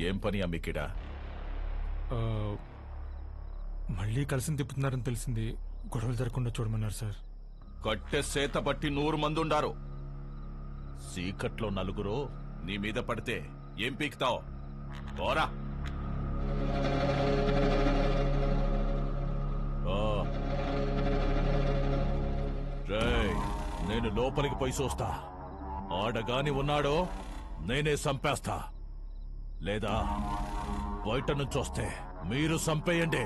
ఏం పని అమ్మికిడా? మళ్ళీ కలిసి తిప్పుతున్నారని తెలిసింది. గొడవలు జరగకుండా చూడమన్నారు సార్. కట్టె సేత బట్టి 100 మంది ఉండారు. సీకట్లో నలుగురు నీ మీద పడితే ఏం పీకుతావు? పోరా. రేయ్, నేను లోపలికి పోయి చూస్తా. ఆడగాని ఉన్నాడో నేనే చంపేస్తా, లేదా బయట నుంచి వస్తే మీరు చంపేయండి.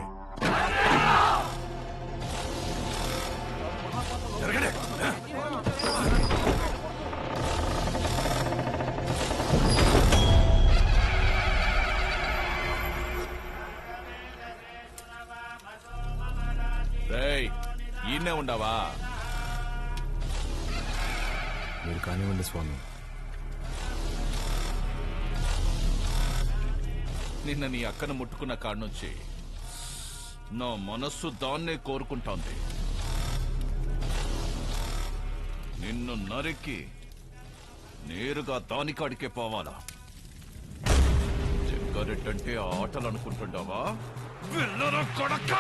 రేయ్, ఈయనే ఉండవా? మీరు కానివ్వండి స్వామి. నిన్న నీ అక్కను ముట్టుకున్న కాడ్నుంచి నా మనస్సు దాన్నే కోరుకుంటోంది. నిన్ను నరికి నేరుగా దానికాడికే పోవాలా? చెంగారెడ్డంటే ఆటలు అనుకుంటుండవా? వెళ్ళరా కొడక్క!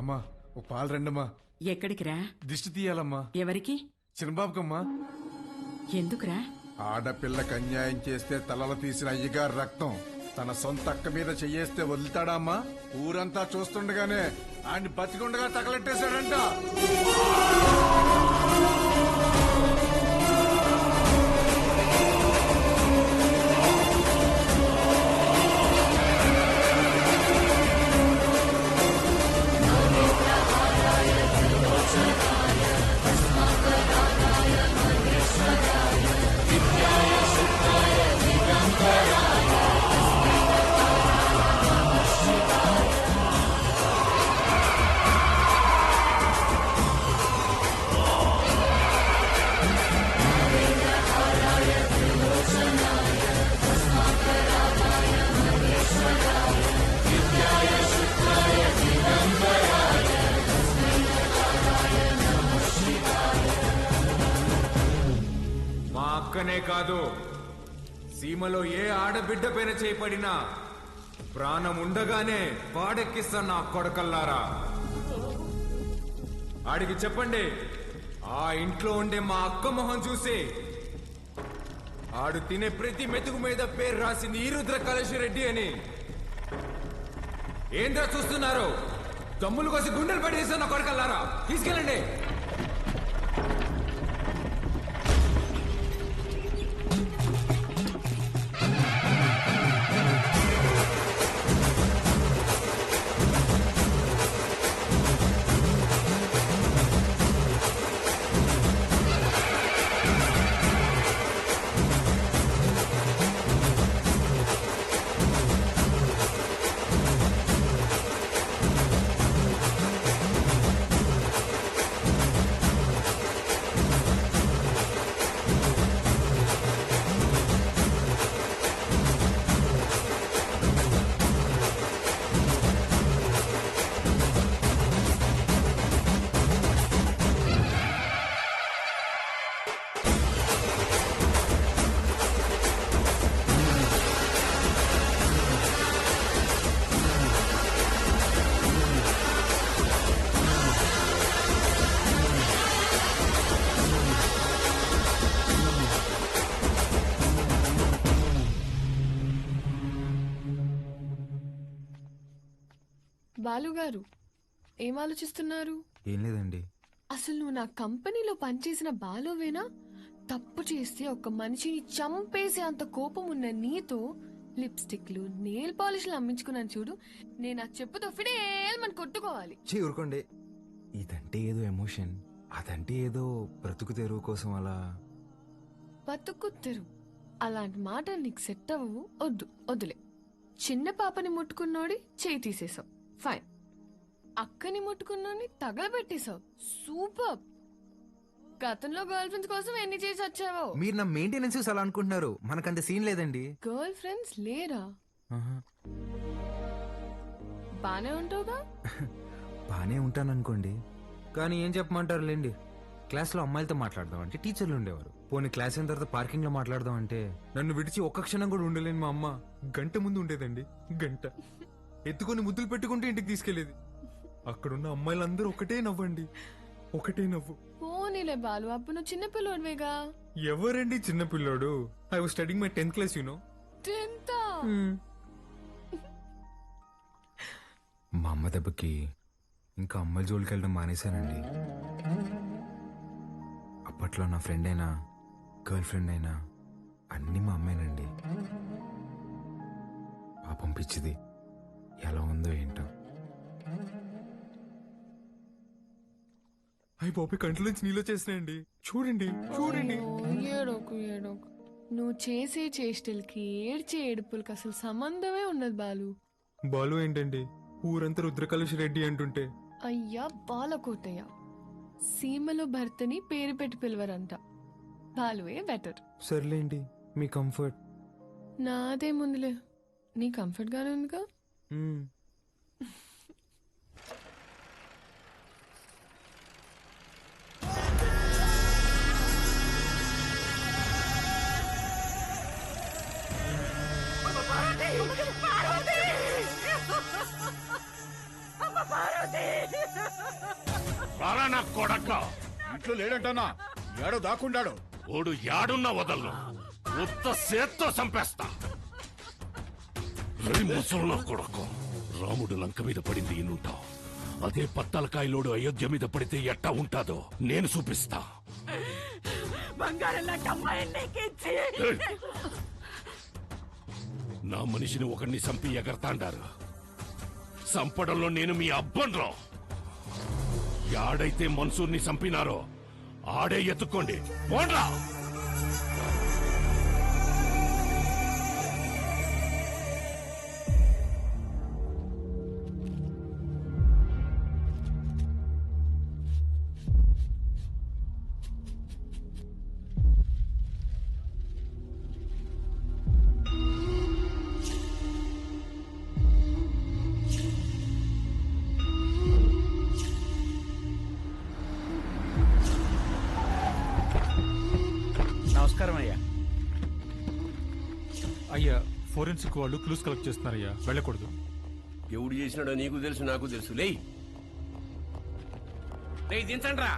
అమ్మా, ఒక పాలు రండమ్మా. ఎక్కడికిరా? దిష్టి తీయాలమ్మా. ఎవరికి? చిన్నబాబుకమ్మా. ఎందుకురా? ఆడపిల్లకి అన్యాయం చేస్తే తలలు తీసిన అయ్యగారు రక్తం తన సొంత అక్క మీద చెయ్యేస్తే వదులుతాడా అమ్మా? ఊరంతా చూస్తుండగానే ఆయన్ని బతికుండగా తగలెట్టేశాడంట. అక్కనే కాదు, సీమలో ఏ ఆడబిడ్డ పైన చేపడినా ప్రాణం ఉండగానే వాడెక్కిస్తా నా కొడకల్లారా. ఆడికి చెప్పండి, ఆ ఇంట్లో ఉండే మా అక్క మొహం చూసి ఆడు తినే ప్రతి మెతుకు మీద పేరు రాసింది ఈరుద్ర కళేశ్వరెడ్డి అని. ఏంద్రా చూస్తున్నారు? తమ్ములు కోసి గుండెలు పడేసా నా కొడకల్లారా. తీసుకెళ్ళండి. బాలుగారు ఏం ఆలోచిస్తున్నారు? ఏం లేదండి. అసలు నువ్వు నా కంపెనీలో పనిచేసిన బాలువేనా? తప్పు చేస్తే ఒక మనిషిని చంపేసే అంత కోపం ఉన్న నీతో లిప్స్టిక్లు నెయిల్ పాలిష్లు అమ్మించుకున్నాను చూడు. నేను ఆ చెప్పుతో ఫిడేల్మని కొట్టుకోవాలి. ఊరుకోండి. ఇదంటే ఏదో ఎమోషన్, అదంటే ఏదో బ్రతుకు తెరువు కోసం అలా. బతుకుత్తరు అలాంటి మాట నీకు సెట్ అవ్వవు. వద్దులే. చిన్న పాపని ముట్టుకున్నోడి చేయి తీసేసావు, ఫైన్. అక్కని ముట్టుకున్నోని తగలబెట్టేశావు, సూపర్. గతంలో గర్ల్ ఫ్రెండ్స్ కోసం ఎన్ని చేసి వచ్చావో. మీరు నా మెయింటెనెన్స్ అలా అనుకుంటున్నారు, మనకంత సీన్ లేదండి. గర్ల్ ఫ్రెండ్స్ లేరా? బానే ఉంటావుగా? బానే ఉంటాననుకోండి, కానీ ఏం చెప్పమంటారు లేండి. క్లాస్లో అమ్మాయిలతో మాట్లాడదాం అంటే టీచర్లు ఉండేవారు. పోనీ క్లాస్ అయిన తర్వాత పార్కింగ్ లో మాట్లాడదాం అంటే నన్ను విడిచి ఒక్క క్షణం కూడా ఉండలేని మా అమ్మ గంట ముందు ఉండేదండి. గంట ఎత్తుకొని ముద్దులు పెట్టుకుంటే ఇంటికి తీసుకెళ్లేది. అక్కడున్న అమ్మాయిలందరూ ఒకటే నవ్వండి, ఒకటే నవ్వు. పోనీలే బాలు, అప్పుడు నువ్వు చిన్నపిల్లోడివేగా. ఎవరండి చిన్నపిల్లోడు? I was studying my 10th class, you know. 10th? మా అమ్మ దెబ్బకి ఇంకా అమ్మాయిల జోలికి వెళ్ళడం మానేశానండి. అప్పట్లో నా ఫ్రెండ్ అయినా గర్ల్ ఫ్రెండ్ అయినా అన్నీ మా అమ్మాయినండి. పాపం పిచ్చిది ఎలా ఉందో ఏంటో. అయ్యి బాబు, కంట్లో నుంచి నీళ్ళు చేసినాయండి. చూడండి చూడండి. ఏడోకు ఏడోకు. నువ్వు చేసే చేష్టలకి ఏడ్చే ఏడుపులకి అసలు సంబంధమే ఉన్నది బాలు. బాలు ఏంటండి, ఊరంతా రుద్రకలశ రెడ్డి అంటుంటే. అయ్యా బాలకోటయ్య. సీమలో భర్తని పేరు పెట్టి పిలవరంట, బాలువే బెటర్. సర్లేండి, మీ కంఫర్ట్. నాదే ముందులే, నీ కంఫర్ట్ గానే ఉందిగా. రారా నా కొడక. ఇంట్లో లేడంటన్నా, ఏడో దాక్కుండాడు. ఓడు యాడున్న వదలను, ఉత్త సేత్తో చంపేస్తా. ముసలు నా కొడకు. రాముడు లంక మీద పడింది ఈనుంటావు, అదే పత్తలకాయలోడు అయోధ్య మీద పడితే ఎట్టా ఉంటాదో నేను చూపిస్తా. నా మనిషిని ఒకరిని చంపి ఎగరతాండారు. చంపడంలో నేను మీ అబ్బన్రా. యాడైతే మన్సూర్ని చంపినారో ఆడే ఎత్తుకోండి, పోండ్రా. నమస్కారం అయ్యా. అయ్యా, ఫోరెన్సిక్ వాళ్ళు క్లూస్ కలెక్ట్ చేస్తున్నారయ్యా, వెళ్ళకూడదు. ఎవడు చేసినాడో నీకు తెలుసు, నాకు తెలుసు. లేయ్ దించండి రా.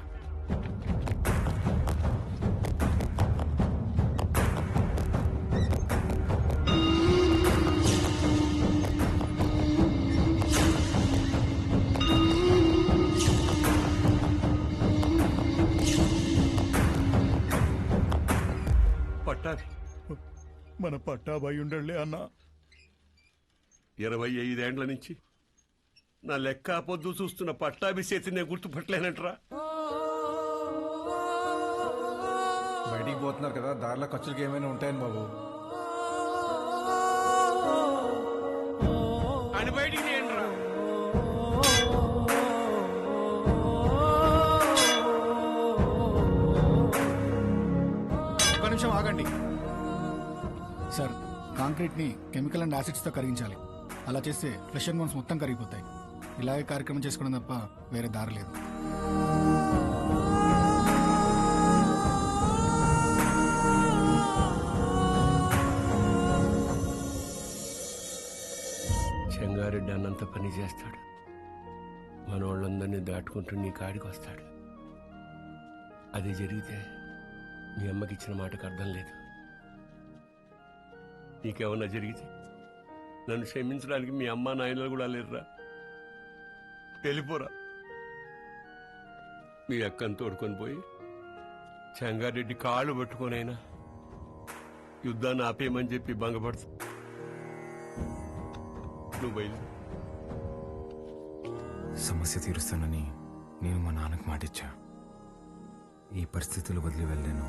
పట్టాభి, మన పట్టాభాయి ఉండలే అన్నా. 25 ఏండ్ల నుంచి నా లెక్క పొద్దు చూస్తున్న పట్టాభి చేతి నేను గుర్తుపట్టలేనంటరా. బయటికి పోతున్నారు కదా, దారిలో ఖర్చులకి ఏమైనా ఉంటాయని బాబు. అని బయటికి తీయండి రా. ఒక నిమిషం ఆగండి సార్. కాంక్రీట్ ని కెమికల్ అండ్ యాసిడ్స్ తో కరిగించాలి. అలా చేస్తే ఫ్లెష్ అండ్ బోన్స్ మొత్తం కరిగిపోతాయి. ఇలాగే కార్యక్రమం చేసుకోవడం తప్ప వేరే దారి లేదు. చెంగారెడ్డి అన్నంత పని చేస్తాడు, మనోళ్ళందరినీ దాటుకుంటూ నీ కాడికి వస్తాడు. అది జరిగితే మీ అమ్మకి ఇచ్చిన మాటకు అర్థం లేదు. నీకేమన్నా జరిగితే నన్ను క్షమించడానికి మీ అమ్మ నాయనలు కూడా లేరురా. వెళ్ళిపోరా. మీ అక్కను తోడుకొని పోయి చెంగారెడ్డి కాళ్ళు పట్టుకొనైనా యుద్ధాన్ని ఆపేయమని చెప్పి భంగపడుతు. నువ్వు బయలు. సమస్య తీరుస్తానని నేను మా నాన్నకు మాటిచ్చా. ఈ పరిస్థితులు వదిలి వెళ్ళాను.